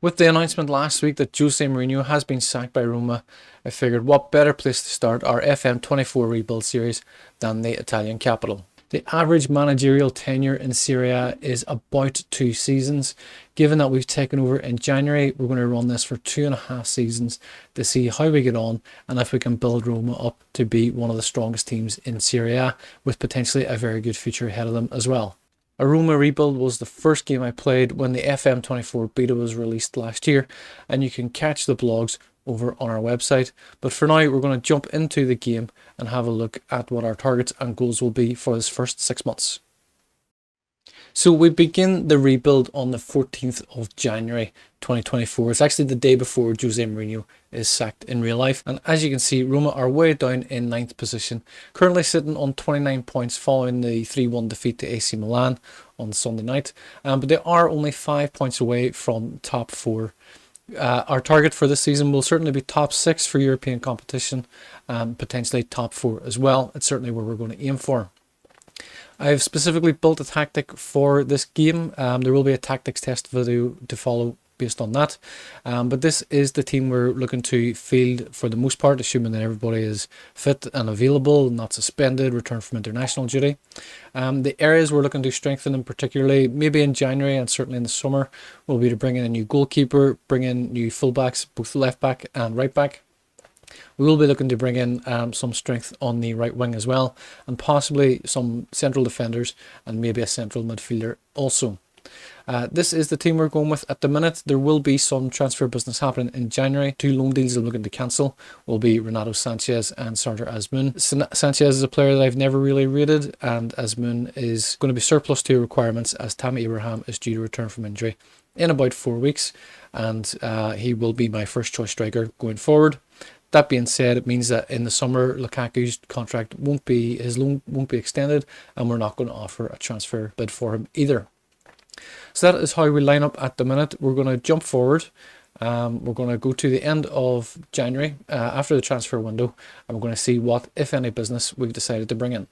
With the announcement last week that Jose Mourinho has been sacked by Roma, I figured what better place to start our FM24 rebuild series than the Italian capital. The average managerial tenure in Serie A is about 2 seasons. Given that we've taken over in January, we're going to run this for 2.5 seasons to see how we get on and if we can build Roma up to be one of the strongest teams in Serie A with potentially a very good future ahead of them as well. A Roma rebuild was the first game I played when the FM24 beta was released last year, and you can catch the blogs over on our website. But for now, we're going to jump into the game and have a look at what our targets and goals will be for this first 6 months. So we begin the rebuild on the 14th of January 2024. It's actually the day before Jose Mourinho is sacked in real life. And as you can see, Roma are way down in 9th position, currently sitting on 29 points following the 3-1 defeat to AC Milan on Sunday night. But they are only 5 points away from top 4. Our target for this season will certainly be top 6 for European competition, potentially top 4 as well. It's certainly where we're going to aim for. I've specifically built a tactic for this game. There will be a tactics test video to follow based on that. But this is the team we're looking to field for the most part, assuming that everybody is fit and available, not suspended, returned from international duty. The areas we're looking to strengthen in particularly, maybe in January and certainly in the summer, will be to bring in a new goalkeeper, bring in new fullbacks, both left back and right back. We will be looking to bring in some strength on the right wing as well, and possibly some central defenders and maybe a central midfielder also. This is the team we're going with at the minute. There will be some transfer business happening in January. 2 loan deals I'm looking to cancel will be Renato Sanchez and Sardar Azmoun. Sanchez is a player that I've never really rated, and Azmoun is going to be surplus to requirements as Tammy Abraham is due to return from injury in about 4 weeks, and he will be my first choice striker going forward. That being said, it means that in the summer, Lukaku's contract his loan won't be extended, and we're not going to offer a transfer bid for him either. So that is how we line up at the minute. We're going to jump forward. We're going to go to the end of January after the transfer window, and we're going to see what, if any, business we've decided to bring in.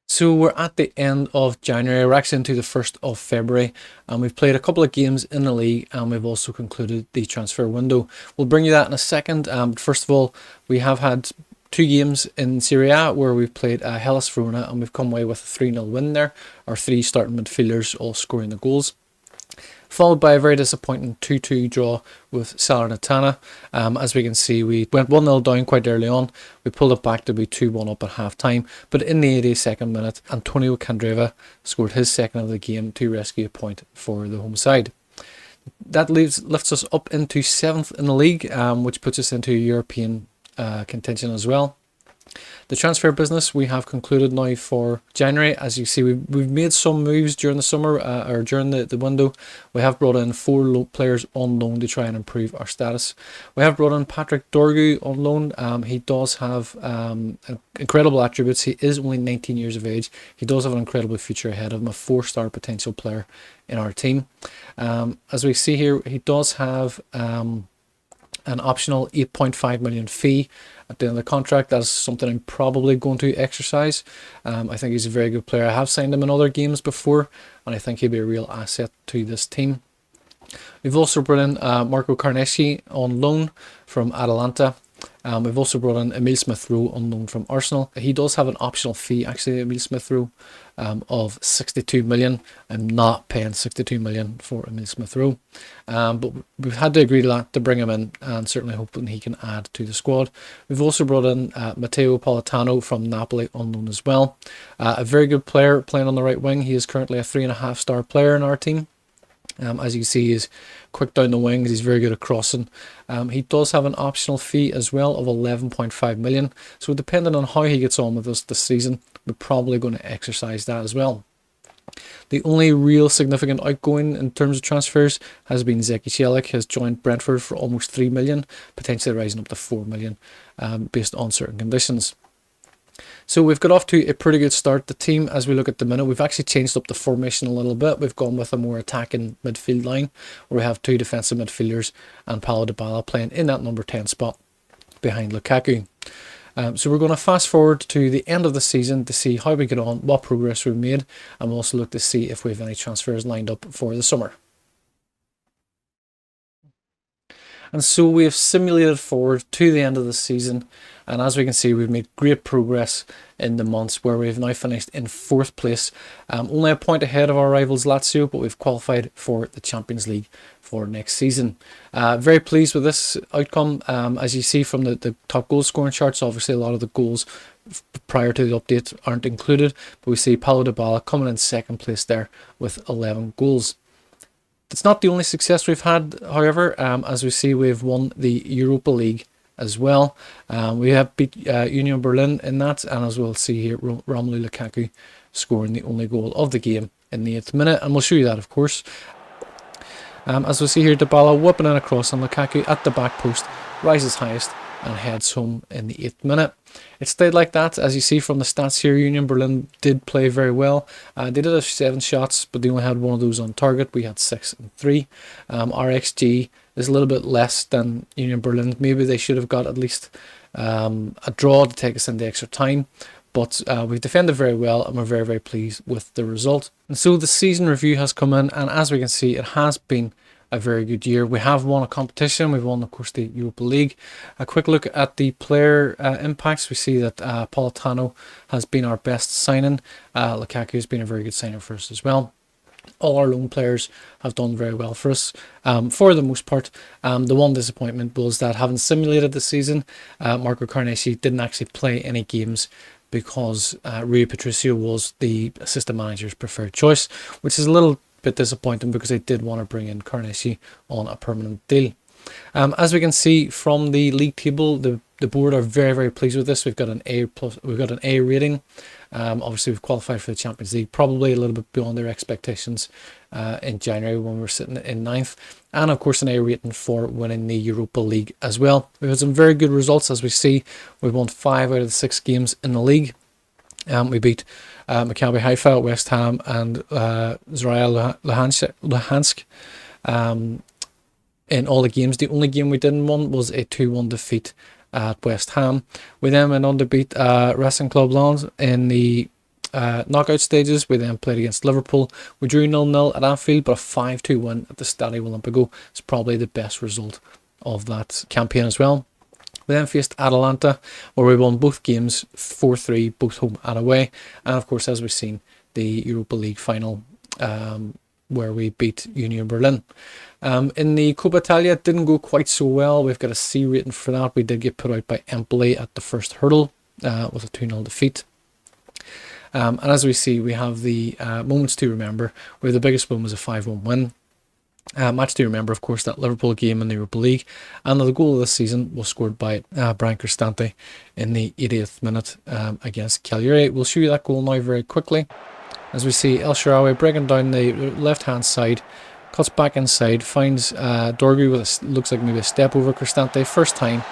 So we're at the end of January, we're actually into the 1st of February, and we've played a couple of games in the league, and we've also concluded the transfer window. We'll bring you that in a second. First of all, we have had 2 games in Serie A where we've played Hellas Verona, and we've come away with a 3-0 win there. Our 3 starting midfielders all scoring the goals, followed by a very disappointing 2-2 draw with Salernitana. As we can see, we went 1-0 down quite early on. We pulled it back to be 2-1 up at half-time, but in the 82nd minute, Antonio Candreva scored his second of the game to rescue a point for the home side. That lifts us up into 7th in the league, which puts us into European contention as well. The transfer business we have concluded now for January. As you see, we've made some moves during the summer or during the window. We have brought in 4 players on loan to try and improve our status. We have brought in Patrick Dorgu on loan. He does have incredible attributes. He is only 19 years of age. He does have an incredible future ahead of him, a 4-star potential player in our team. As we see here, he does have an optional 8.5 million fee at the end of the contract. That's something I'm probably going to exercise. I think he's a very good player. I have signed him in other games before, and I think he'll be a real asset to this team. We've also brought in Marco Carnesci on loan from Atalanta. We've also brought in Emile Smith-Rowe on loan from Arsenal. He does have an optional fee, actually, Emile Smith-Rowe, of 62 million. I'm not paying 62 million for Emile Smith-Rowe. But we've had to agree to that to bring him in, and certainly hoping he can add to the squad. We've also brought in Matteo Politano from Napoli on loan as well. A very good player playing on the right wing. He is currently a 3.5-star player in our team. As you can see, he's quick down the wings, he's very good at crossing. He does have an optional fee as well of 11.5 million. So depending on how he gets on with us this season, we're probably going to exercise that as well. The only real significant outgoing in terms of transfers has been Zeki Celik, has joined Brentford for almost 3 million, potentially rising up to 4 million based on certain conditions. So we've got off to a pretty good start. The team, as we look at the minute, we've actually changed up the formation a little bit. We've gone with a more attacking midfield line where we have 2 defensive midfielders and Paulo Dybala playing in that number 10 spot behind Lukaku. So we're going to fast forward to the end of the season to see how we get on, what progress we've made, and we'll also look to see if we have any transfers lined up for the summer. And so we have simulated forward to the end of the season, and as we can see, we've made great progress in the months, where we've now finished in 4th place, only a point ahead of our rivals Lazio, but we've qualified for the Champions League for next season. Very pleased with this outcome. As you see from the top goal scoring charts, obviously a lot of the goals prior to the update aren't included, but we see Paulo Dybala coming in 2nd place there with 11 goals. It's not the only success we've had, however. As we see, we've won the Europa League as well. We have beat Union Berlin in that, and as we'll see here, Romelu Lukaku scoring the only goal of the game in the 8th minute, and we'll show you that, of course. As we see here, Dybala whipping in across, and Lukaku at the back post rises highest and heads home in the 8th minute. It stayed like that. As you see from the stats here, Union Berlin did play very well. They did have 7 shots, but they only had 1 of those on target. We had 6 and 3. Our XG is a little bit less than Union Berlin. Maybe they should have got at least a draw to take us into extra time. But we've defended very well, and we're very, very pleased with the result. And so the season review has come in, and as we can see, it has been a very good year. We have won a competition. We've won, of course, the Europa League. A quick look at the player impacts. We see that Politano has been our best signing. Lukaku has been a very good signing for us as well. All our loan players have done very well for us, for the most part. The one disappointment was that, having simulated the season, Marco Carnesi didn't actually play any games because Rui Patricio was the assistant manager's preferred choice, which is a little bit disappointing because they did want to bring in Carnesi on a permanent deal. As we can see from the league table, the board are very, very pleased with this. We've got an A+, we've got an A rating. Obviously, we've qualified for the Champions League, probably a little bit beyond their expectations in January when we were sitting in 9th. And of course, an A rating for winning the Europa League as well. We've had some very good results, as we see. We've won 5 out of the 6 games in the league. We beat Maccabi Haifa, West Ham, and Zrael Luhansk in all the games. The only game we didn't win was a 2-1 defeat at West Ham. We then went on to beat Racing Club Lens in the knockout stages. We then played against Liverpool. We drew 0-0 at Anfield, but a 5-2 win at the Stadio Olimpico is probably the best result of that campaign as well. We then faced Atalanta, where we won both games 4-3, both home and away. And of course, as we've seen, the Europa League final, where we beat Union Berlin. In the Coppa Italia, it didn't go quite so well. We've got a C rating for that. We did get put out by Empoli at the first hurdle with a 2-0 defeat. And as we see, we have the moments to remember, where the biggest one was a 5-1 win. Match to remember, of course, that Liverpool game in the Europa League, and the goal of this season was scored by Brian Cristante in the 80th minute against Cagliari. We'll show you that goal now very quickly. As we see El Shaarawy breaking down the left-hand side, cuts back inside, finds Dorgu with looks like maybe a step over Cristante. First time,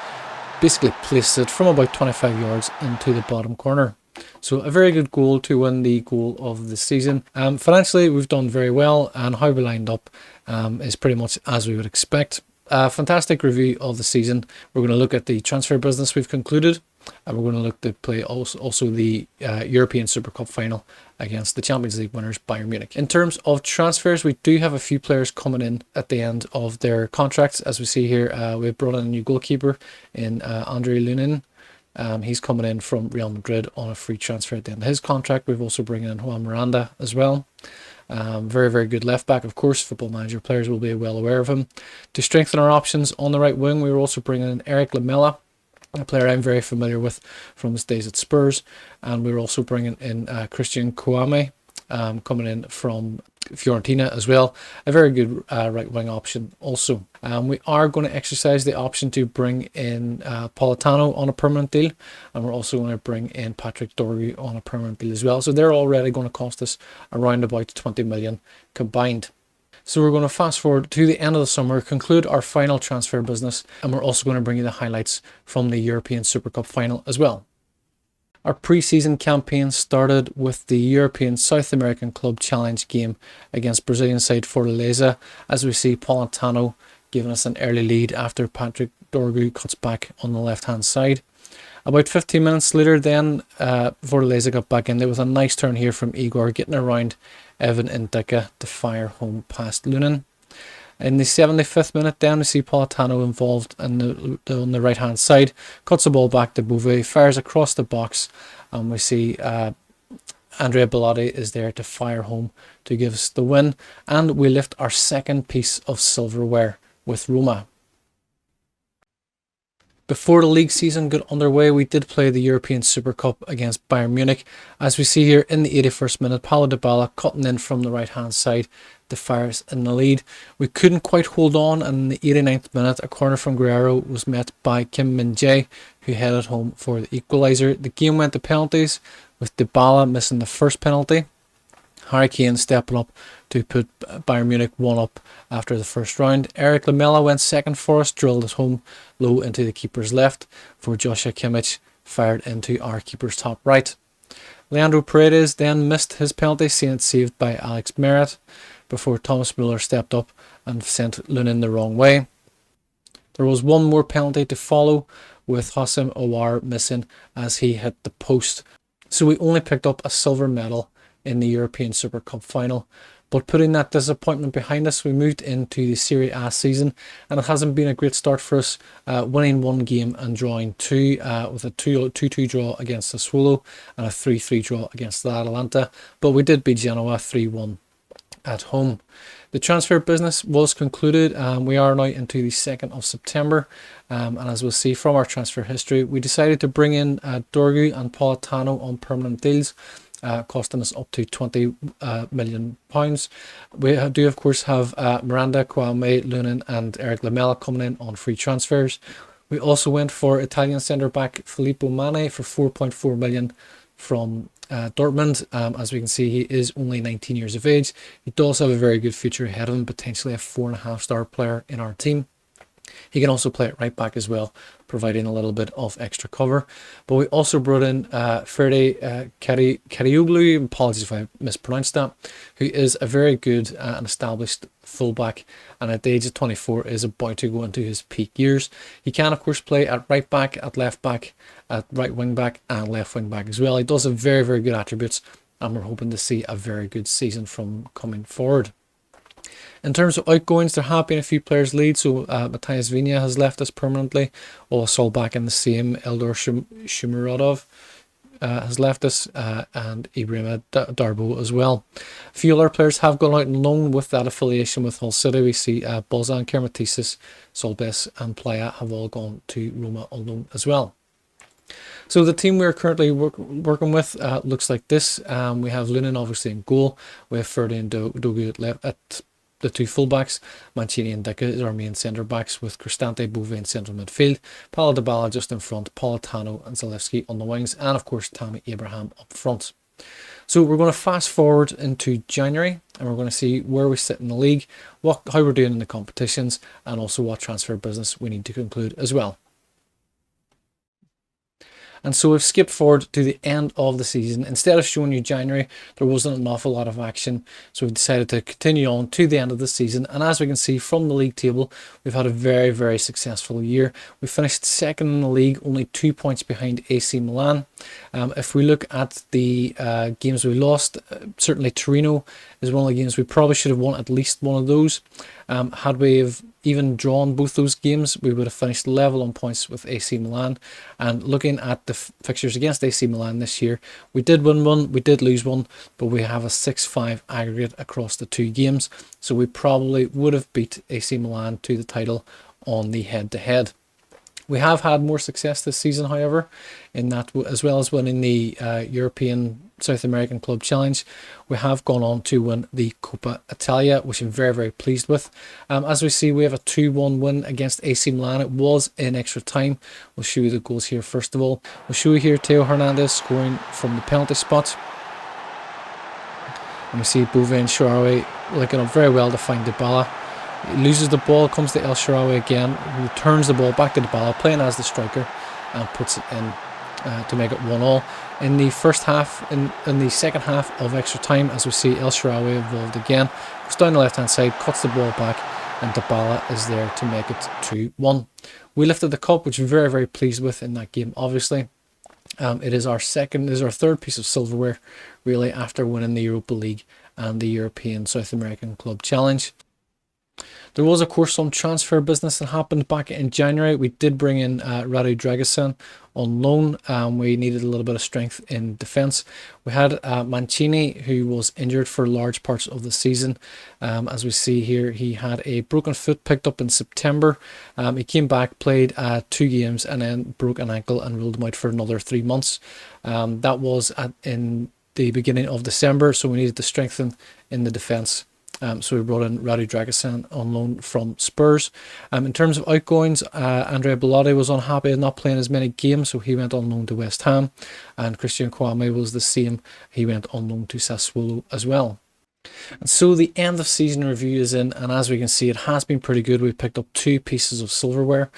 basically placed it from about 25 yards into the bottom corner. So a very good goal to win the goal of the season. Financially, we've done very well, and how we lined up is pretty much as we would expect. Fantastic review of the season. We're going to look at the transfer business we've concluded, and we're going to look to play also the European Super Cup final against the Champions League winners Bayern Munich. In terms of transfers, we do have a few players coming in at the end of their contracts. As we see here, we've brought in a new goalkeeper in Andre Lunin. He's coming in from Real Madrid on a free transfer at the end of his contract. We've also brought in Juan Miranda as well. Very, very good left back, of course. Football Manager players will be well aware of him. To strengthen our options on the right wing, we were also bringing in Eric Lamela, a player I'm very familiar with from his days at Spurs. And we were also bringing in Christian Kouame, coming in from Fiorentina as well. A very good right wing option also. We are going to exercise the option to bring in Politano on a permanent deal, and we're also going to bring in Patrick Dorgu on a permanent deal as well. So they're already going to cost us around about 20 million combined. So we're going to fast forward to the end of the summer, conclude our final transfer business, and we're also going to bring you the highlights from the European Super Cup final as well. Our pre-season campaign started with the European South American Club Challenge game against Brazilian side Fortaleza. As we see, Politano giving us an early lead after Patrick Dorgu cuts back on the left-hand side. About 15 minutes later then, Fortaleza got back in there with a nice turn here from Igor, getting around Evan Ndika to fire home past Lunin. In the 75th minute, then we see Politano involved on the right hand side, cuts the ball back to Bouvet, fires across the box, and we see Andrea Bellotti is there to fire home to give us the win, and we lift our second piece of silverware with Roma. Before the league season got underway, we did play the European Super Cup against Bayern Munich. As we see here in the 81st minute, Paulo Dybala cutting in from the right hand side to fire us in the lead. We couldn't quite hold on, and in the 89th minute, a corner from Guerrero was met by Kim Min-jae, who headed home for the equaliser. The game went to penalties, with Dybala missing the first penalty. Harry Kane stepping up to put Bayern Munich 1-up after the first round. Eric Lamela went second for us, drilled it home low into the keeper's left for Joshua Kimmich, fired into our keeper's top right. Leandro Paredes then missed his penalty, seeing it saved by Alex Merritt before Thomas Müller stepped up and sent Lunin the wrong way. There was one more penalty to follow, with Hossein Aouar missing as he hit the post. So we only picked up a silver medal in the European Super Cup final. But putting that disappointment behind us, we moved into the Serie A season, and it hasn't been a great start for us, winning one game and drawing two, with a 2-2 draw against Sassuolo and a 3-3 draw against Atalanta. But we did beat Genoa 3-1 at home. The transfer business was concluded, and we are now into the 2nd of September. And as we'll see from our transfer history, we decided to bring in Dorgu and Politano on permanent deals, costing us up to £20 million. We do, of course, have Miranda, Kwame, Lunin and Eric Lamela coming in on free transfers. We also went for Italian centre-back Filippo Mane for £4.4 million from Dortmund. As we can see, he is only 19 years of age. He does have a very good future ahead of him, potentially a 4.5-star player in our team. He can also play at right back as well, providing a little bit of extra cover. But we also brought in Ferde Karioglu, apologies if I mispronounced that, who is a very good and established fullback, and at the age of 24 is about to go into his peak years. He can, of course, play at right back, at left back, at right wing back and left wing back as well. He does have very, very good attributes, and we're hoping to see a very good season from coming forward. In terms of outgoings, there have been a few players leave. So Matthias Vinia has left us permanently. Also back in the same, Eldor Shumirodov has left us, and Ibrahima Darbo as well. A few other players have gone out on loan with that affiliation with Hull City. We see Bozan, Kermatisis, Solbes and Playa have all gone to Roma on loan as well. So the team we're currently working with looks like this. We have Lunin obviously in goal. We have Ferdi and Dogu at the two fullbacks. Mancini and Dicka is our main centre backs, with Cristante, Bouvet in central midfield, Paulo Dybala just in front, Politano and Zalewski on the wings, and of course Tammy Abraham up front. So we're going to fast forward into January, and we're going to see where we sit in the league, how we're doing in the competitions, and also what transfer business we need to conclude as well. And so we've skipped forward to the end of the season. Instead of showing you January, there wasn't an awful lot of action. So we decided to continue on to the end of the season. And as we can see from the league table, we've had a very, very successful year. We finished second in the league, only 2 points behind AC Milan. If we look at the games we lost, certainly Torino is one of the games we probably should have won at least one of those. Had we have even drawn both those games, we would have finished level on points with AC Milan. And looking at the fixtures against AC Milan this year, we did win one, we did lose one, but we have a 6-5 aggregate across the two games. So we probably would have beat AC Milan to the title on the head-to-head. We have had more success this season, however, in that, as well as winning the European South American Club Challenge, we have gone on to win the Coppa Italia, which I'm very, very pleased with. As we see, we have a 2-1 win against AC Milan. It was in extra time. We'll show you the goals here first of all. We'll show you here Theo Hernandez scoring from the penalty spot. And we see Bouvet and Shaarawy linking up very well to find Dybala. He loses the ball, comes to El Shaarawy again, who turns the ball back to Dybala, playing as the striker, and puts it in to make it 1-1. In the first half, in the second half of extra time, as we see El Shaarawy involved again, goes down the left hand side, cuts the ball back, and Dybala is there to make it 2-1. We lifted the cup, which we're very, very pleased with in that game, obviously. It is our third piece of silverware, really, after winning the Europa League and the European South American Club Challenge. There was, of course, some transfer business that happened back in January. We did bring in Radu Dragusin on loan. We needed a little bit of strength in defence. We had Mancini, who was injured for large parts of the season. As we see here, he had a broken foot picked up in September. He came back, played 2 games, and then broke an ankle and ruled him out for another 3 months. That was in the beginning of December, so we needed to strengthen in the defence. So we brought in Radu Dragusin on loan from Spurs. In terms of outgoings, Andrea Bellotti was unhappy not playing as many games, so he went on loan to West Ham. And Christian Kwame was the same. He went on loan to Sassuolo as well. And so the end of season review is in, and as we can see, it has been pretty good. We've picked up 2 pieces of silverware.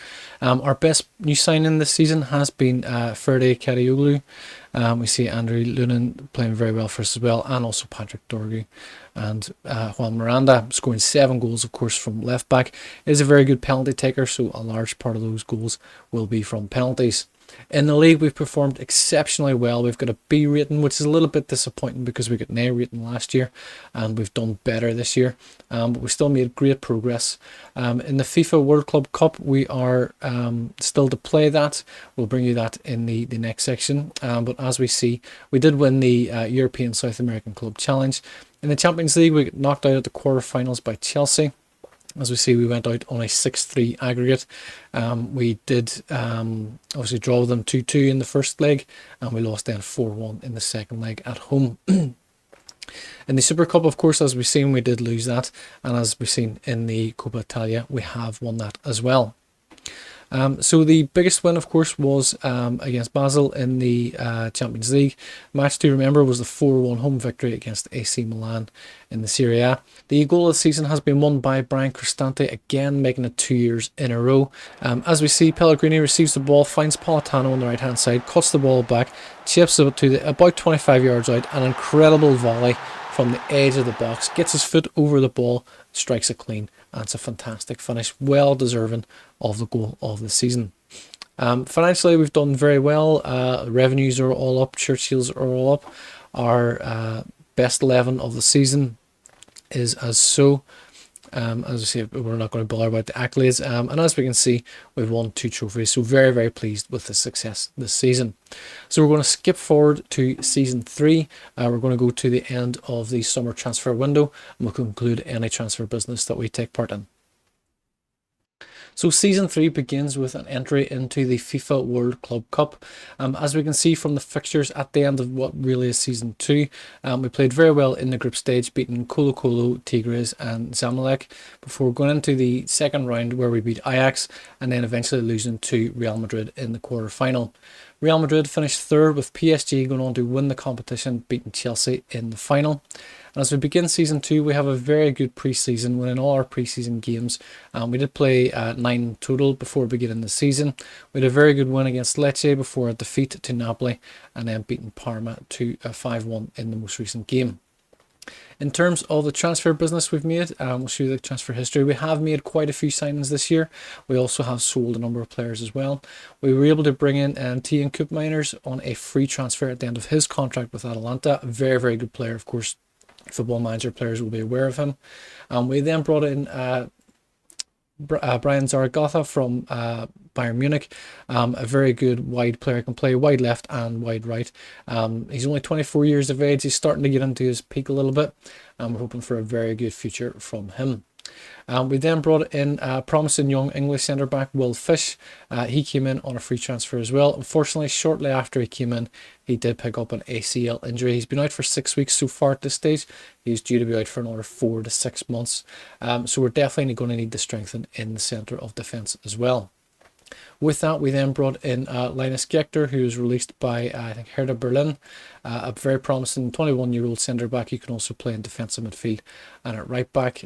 Our best new signing this season has been Ferde Karioglu. We see Andrew Lunin playing very well for us as well, and also Patrick Dorgu. And Juan Miranda scoring 7 goals, of course, from left back. Is a very good penalty taker, so a large part of those goals will be from penalties. In the league, we've performed exceptionally well. We've got a B rating, which is a little bit disappointing because we got an A rating last year, and we've done better this year. But we still made great progress. In the FIFA World Club Cup, we are still to play that. We'll bring you that in the next section. But as we see, we did win the European South American Club Challenge. In the Champions League, we got knocked out at the quarterfinals by Chelsea. As we see, we went out on a 6-3 aggregate. We did obviously draw with them 2-2 in the first leg, and we lost then 4-1 in the second leg at home. In the Super Cup, of course, as we've seen, we did lose that, and as we've seen in the Coppa Italia, we have won that as well. So the biggest win, of course, was against Basel in the Champions League. Match to remember was the 4-1 home victory against AC Milan in the Serie A. The goal of the season has been won by Brian Cristante, again making it 2 years in a row. As we see, Pellegrini receives the ball, finds Politano on the right-hand side, cuts the ball back, chips it to about 25 yards out, an incredible volley from the edge of the box, gets his foot over the ball, strikes it clean. And it's a fantastic finish, well deserving of the goal of the season. Financially, we've done very well. Revenues are all up, church yields are all up. Our best 11 of the season is as so. As I say, we're not going to bother about the accolades. And as we can see, we've won 2 trophies. So very, very pleased with the success this season. So we're going to skip forward to season 3. We're going to go to the end of the summer transfer window, and we'll conclude any transfer business that we take part in. So season 3 begins with an entry into the FIFA World Club Cup. As we can see from the fixtures at the end of what really is season 2, we played very well in the group stage, beating Colo Colo, Tigres and Zamalek before going into the second round where we beat Ajax and then eventually losing to Real Madrid in the quarter-final. Real Madrid finished 3rd with PSG going on to win the competition, beating Chelsea in the final. And as we begin season 2, we have a very good pre-season, winning all our pre-season games. We did play 9 total before beginning the season. We had a very good win against Lecce before a defeat to Napoli, and then beating Parma to 5-1 in the most recent game. In terms of the transfer business we've made, we'll show you the transfer history. We have made quite a few signings this year. We also have sold a number of players as well. We were able to bring in Tian Koopmeiners on a free transfer at the end of his contract with Atalanta. A very, very good player, of course. Football Manager players will be aware of him. We then brought in Brian Zaragoza from Bayern Munich, a very good wide player, can play wide left and wide right. He's only 24 years of age. He's starting to get into his peak a little bit, and we're hoping for a very good future from him. We then brought in promising young English centre-back Will Fish. He came in on a free transfer as well. Unfortunately, shortly after he came in, he did pick up an ACL injury. He's been out for 6 weeks so far at this stage. He's due to be out for another 4 to 6 months. So we're definitely going to need to strengthen in the centre of defence as well. With that, we then brought in Linus Gechter, who was released by, I think, Hertha Berlin. A very promising 21-year-old centre-back. He can also play in defensive midfield and at right-back.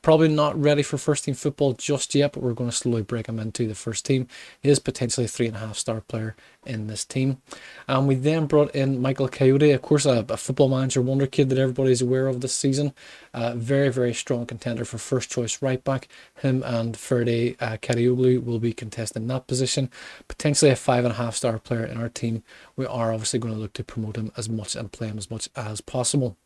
Probably not ready for first-team football just yet, but we're going to slowly break him into the first team. He is potentially a 3.5-star player in this team. We then brought in Michael Coyote, of course, a Football Manager wonder kid that everybody's aware of this season. Very, very strong contender for first-choice right-back. Him and Ferde Karioglu will be contesting that position. Potentially a 5.5-star player in our team. We are obviously going to look to promote him as much and play him as much as possible.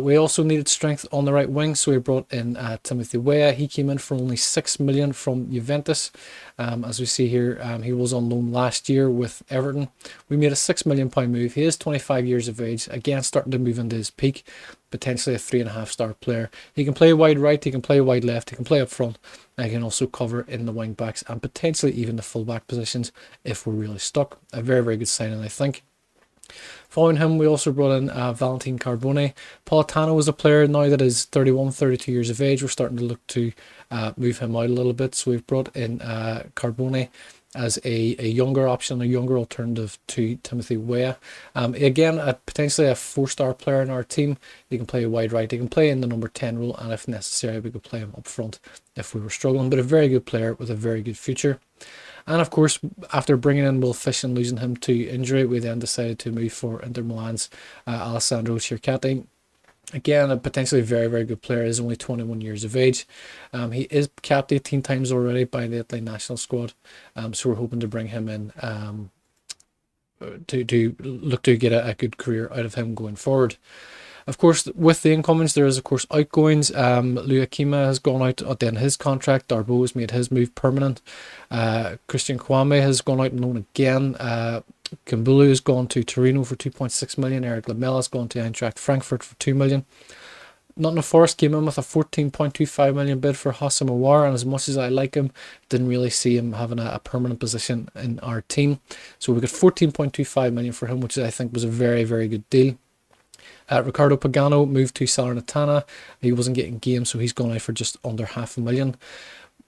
We also needed strength on the right wing, so we brought in Timothy Weah. He came in for only 6 million from Juventus. As we see here, he was on loan last year with Everton. We made a £6 million move. He is 25 years of age, again starting to move into his peak, potentially a 3.5-star player. He can play wide right, he can play wide left, he can play up front, and he can also cover in the wing backs and potentially even the full back positions if we're really stuck. A very, very good signing, I think. Following him, we also brought in Valentin Carbone. Politano is a player now that is 31, 32 years of age. We're starting to look to move him out a little bit. So we've brought in Carbone as a younger option, a younger alternative to Timothy Weah. Again, potentially a 4-star player in our team. He can play wide right. He can play in the number 10 role, and if necessary, we could play him up front if we were struggling. But a very good player with a very good future. And of course, after bringing in Will Fish and losing him to injury, we then decided to move for Inter Milan's Alessandro Cercati. Again, a potentially very, very good player. He's only 21 years of age. He is capped 18 times already by the Italy national squad. So we're hoping to bring him in to look to get a good career out of him going forward. Of course, with the incomings, there is, of course, outgoings. Luakima has gone out at the end of his contract. Darboe has made his move permanent. Christian Kwame has gone out on loan again. Kambulu has gone to Torino for 2.6 million. Eric Lamela has gone to Eintracht Frankfurt for 2 million. Nottingham Forest came in with a 14.25 million bid for Hosam Awar, and as much as I like him, didn't really see him having a permanent position in our team. So we got 14.25 million for him, which I think was a very, very good deal. Ricardo Pagano moved to Salernitana. He wasn't getting games, so he's gone out for just under $500,000.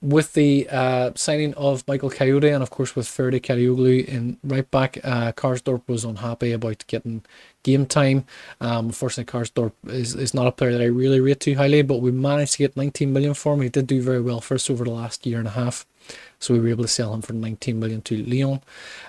With the signing of Michael Coyote and of course with Ferdi Karioglu in right back, Karsdorp was unhappy about getting game time. Unfortunately, Karsdorp is not a player that I really rate too highly, but we managed to get 19 million for him. He did do very well for us over the last year and a half. So we were able to sell him for 19 million to Lyon.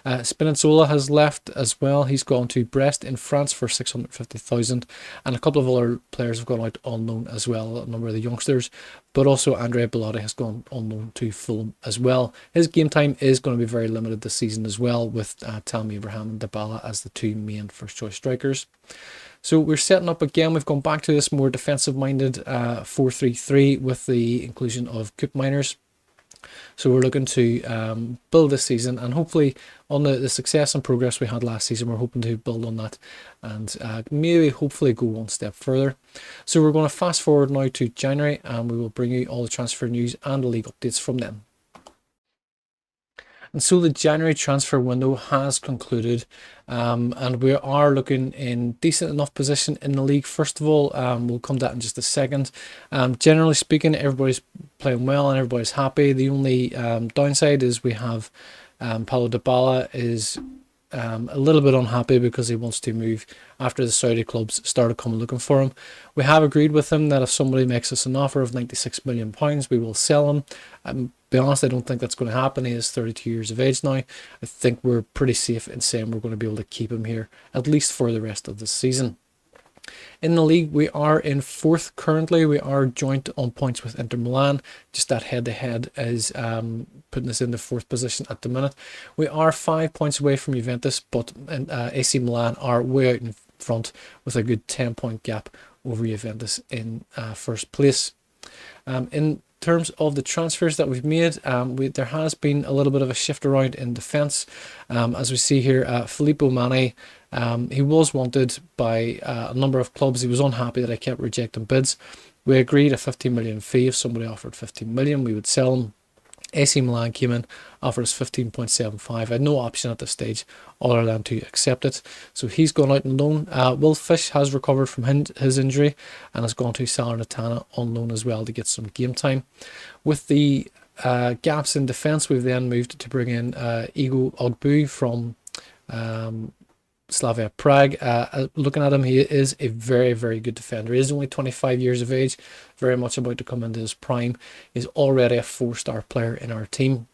Spinazzola has left as well. He's gone to Brest in France for 650,000, and a couple of other players have gone out on loan as well, a number of the youngsters, but also Andrea Bellotti has gone on loan to Fulham as well. His game time is going to be very limited this season as well, with Tammy Abraham and Dybala as the two main first choice strikers. So we're setting up again. We've gone back to this more defensive-minded 4-3-3 with the inclusion of Coop Miners. So we're looking to build this season, and hopefully on the success and progress we had last season, we're hoping to build on that and maybe hopefully go one step further. So we're going to fast forward now to January, and we will bring you all the transfer news and the league updates from then. And so the January transfer window has concluded, and we are looking in decent enough position in the league. First of all, we'll come to that in just a second. Generally speaking, everybody's playing well and everybody's happy. The only downside is we have Paulo Dybala is a little bit unhappy because he wants to move after the Saudi clubs started coming looking for him. We have agreed with him that if somebody makes us an offer of £96 million, we will sell him. Be honest, I don't think that's going to happen. He is 32 years of age now. I think we're pretty safe in saying we're going to be able to keep him here at least for the rest of the season. In the league, we are in 4th currently. We are joint on points with Inter Milan. Just that head-to-head is putting us in the 4th position at the minute. We are 5 points away from Juventus, but AC Milan are way out in front with a good 10-point gap over Juventus in 1st place. In terms of the transfers that we've made, there has been a little bit of a shift around in defence. As we see here, Filippo Mane, he was wanted by a number of clubs. He was unhappy that I kept rejecting bids. We agreed a 15 million fee. If somebody offered 15 million, we would sell him. AC Milan came in, offered us 15.75. I had no option at this stage other than to accept it. So he's gone out on loan. Will Fish has recovered from his injury and has gone to Salernitana on loan as well to get some game time. With the gaps in defence, we've then moved to bring in Igo Ogbu from Slavia Prague. Looking at him, he is a very, very good defender. He is only 25 years of age, very much about to come into his prime. He's already a 4-star player in our team,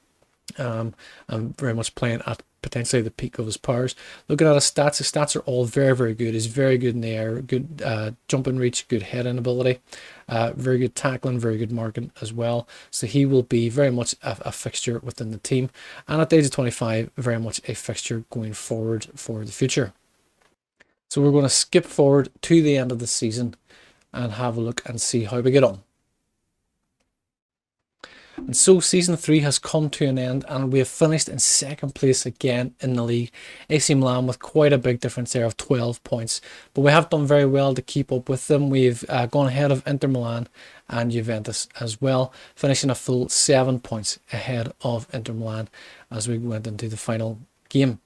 and very much playing at potentially the peak of his powers. Looking at his stats are all very, very good. He's very good in the air, good jumping reach, good heading ability, very good tackling, very good marking as well. So he will be very much a fixture within the team, and at the age of 25, very much a fixture going forward for the future. So we're going to skip forward to the end of the season and have a look and see how we get on. And so season 3 has come to an end, and we have finished in second place again in the league. AC Milan with quite a big difference there of 12 points. But we have done very well to keep up with them. We've gone ahead of Inter Milan and Juventus as well, finishing a full 7 points ahead of Inter Milan as we went into the final game.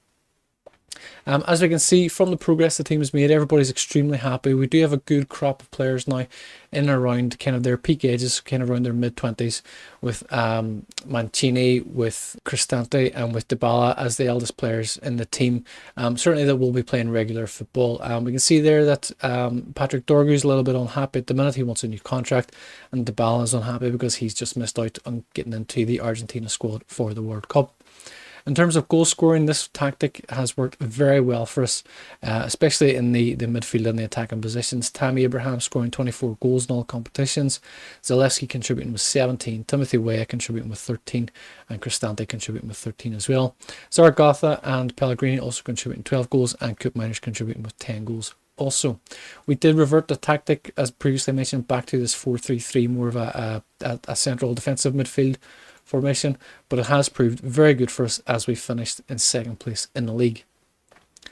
As we can see from the progress the team has made, everybody's extremely happy. We do have a good crop of players now in and around kind of their peak ages, kind of around their mid-20s, with Mancini, with Cristante and with Dybala as the eldest players in the team. Certainly that will be playing regular football. We can see there that Patrick Dorgu's a little bit unhappy at the minute. He wants a new contract, and Dybala is unhappy because he's just missed out on getting into the Argentina squad for the World Cup. In terms of goal scoring, this tactic has worked very well for us, especially in the midfield and the attacking positions. Tammy Abraham scoring 24 goals in all competitions, Zalewski contributing with 17, Timothy Weah contributing with 13, and Cristante contributing with 13 as well. Zaragoza and Pellegrini also contributing 12 goals, and Koop Miners contributing with 10 goals. Also, we did revert the tactic, as previously mentioned, back to this 4-3-3, more of a central defensive midfield formation, but it has proved very good for us as we finished in second place in the league.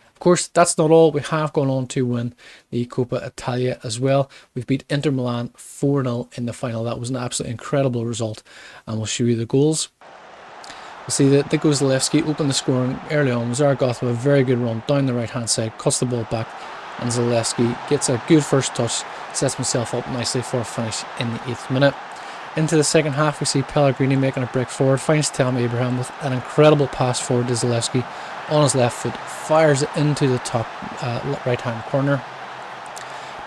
Of course, that's not all. We have gone on to win the Coppa Italia as well. We've beat Inter Milan 4-0 in the final. That was an absolutely incredible result, and we'll show you the goals. You see that Diko Zalewski opened the scoring early on. Zaragoza with a very good run down the right hand side, cuts the ball back, and Zalewski gets a good first touch, sets himself up nicely for a finish in the 8th minute. Into the second half, we see Pellegrini making a break forward, finds Tammy Abraham with an incredible pass forward to Zalewski on his left foot, fires it into the top right hand corner.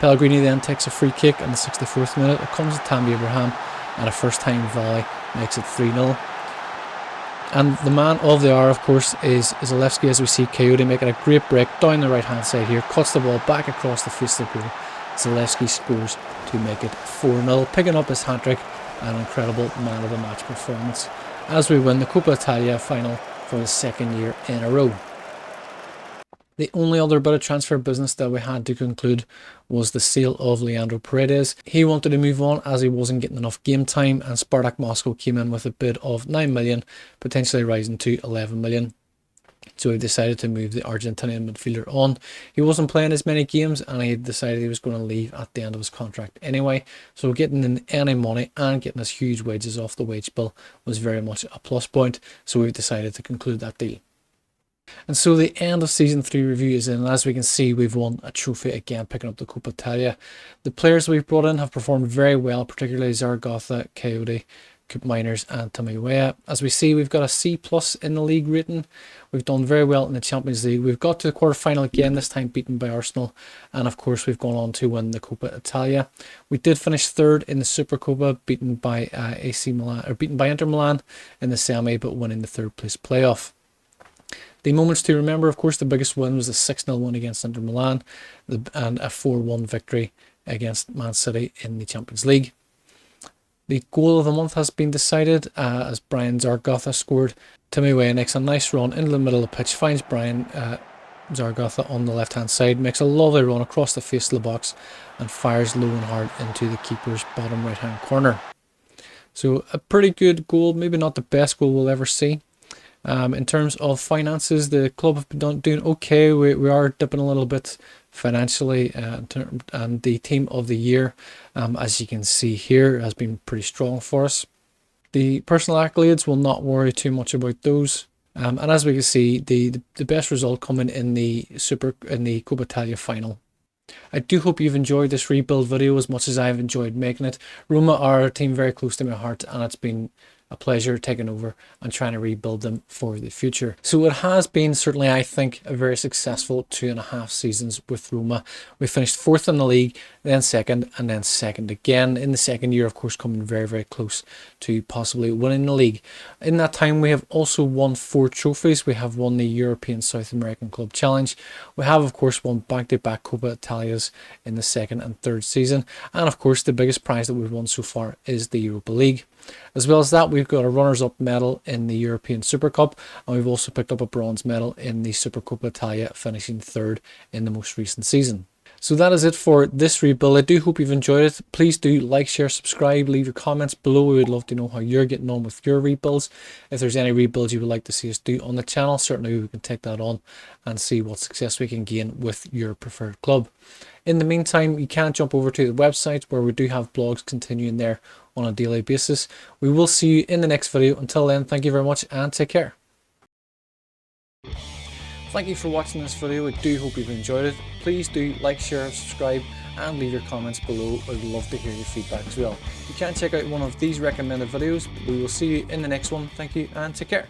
Pellegrini then takes a free kick in the 64th minute. It comes to Tammy Abraham, and a first time volley makes it 3-0. And the man of the hour, of course, is Zalewski, as we see Coyote making a great break down the right hand side here, cuts the ball back across the face of the goal. Zalewski scores to make it 4-0, picking up his hat-trick. An incredible man of the match performance as we win the Coppa Italia final for the second year in a row. The only other bit of transfer business that we had to conclude was the sale of Leandro Paredes. He wanted to move on as he wasn't getting enough game time, and Spartak Moscow came in with a bid of 9 million, potentially rising to 11 million. So he decided to move the Argentinian midfielder on. He wasn't playing as many games, and he decided he was going to leave at the end of his contract anyway. So getting in any money and getting his huge wages off the wage bill was very much a plus point. So we've decided to conclude that deal. And so the end of season 3 review is in, and as we can see, we've won a trophy again, picking up the Coppa Italia. The players we've brought in have performed very well, particularly Zaragoza, Coyote, Koop Miners and Timothy Weah. As we see, we've got a C+ in the league rating. We've done very well in the Champions League. We've got to the quarter-final again, this time beaten by Arsenal. And of course, we've gone on to win the Coppa Italia. We did finish third in the Supercoppa, beaten by Inter Milan in the semi, but winning the third place playoff. The moments to remember, of course, the biggest win was the 6-0 win against Inter Milan and a 4-1 victory against Man City in the Champions League. The goal of the month has been decided as Brian Zaragoza scored. Timmy Weah makes a nice run into the middle of the pitch, finds Brian Zaragoza on the left hand side, makes a lovely run across the face of the box and fires low and hard into the keeper's bottom right hand corner. So a pretty good goal, maybe not the best goal we'll ever see. In terms of finances, the club have been doing okay. We are dipping a little bit financially, and the team of the year, as you can see here, has been pretty strong for us. The personal accolades, will not worry too much about those. And as we can see, the best result coming in the Coppa Italia final. I do hope you've enjoyed this rebuild video as much as I've enjoyed making it. Roma are a team very close to my heart, and it's been a pleasure taking over and trying to rebuild them for the future. So it has been certainly, I think, a very successful 2.5 seasons with Roma. We finished 4th in the league, then 2nd, and then 2nd again. In the second year, of course, coming very, very close to possibly winning the league. In that time, we have also won 4 trophies. We have won the European South American Club Challenge. We have, of course, won back-to-back Coppa Italias in the 2nd and 3rd season. And, of course, the biggest prize that we've won so far is the Europa League. As well as that, we've got a runners-up medal in the European Super Cup, and we've also picked up a bronze medal in the Supercoppa Italia, finishing third in the most recent season. So that is it for this rebuild. I do hope you've enjoyed it. Please do like, share, subscribe, leave your comments below. We would love to know how you're getting on with your rebuilds. If there's any rebuilds you would like to see us do on the channel, certainly we can take that on and see what success we can gain with your preferred club. In the meantime, you can jump over to the website where we do have blogs continuing there on a daily basis. We will see you in the next video. Until then, thank you very much and take care. Thank you for watching this video. I do hope you've enjoyed it. Please do like, share, subscribe and leave your comments below. I'd love to hear your feedback as well. You can check out one of these recommended videos. We will see you in the next one. Thank you and take care.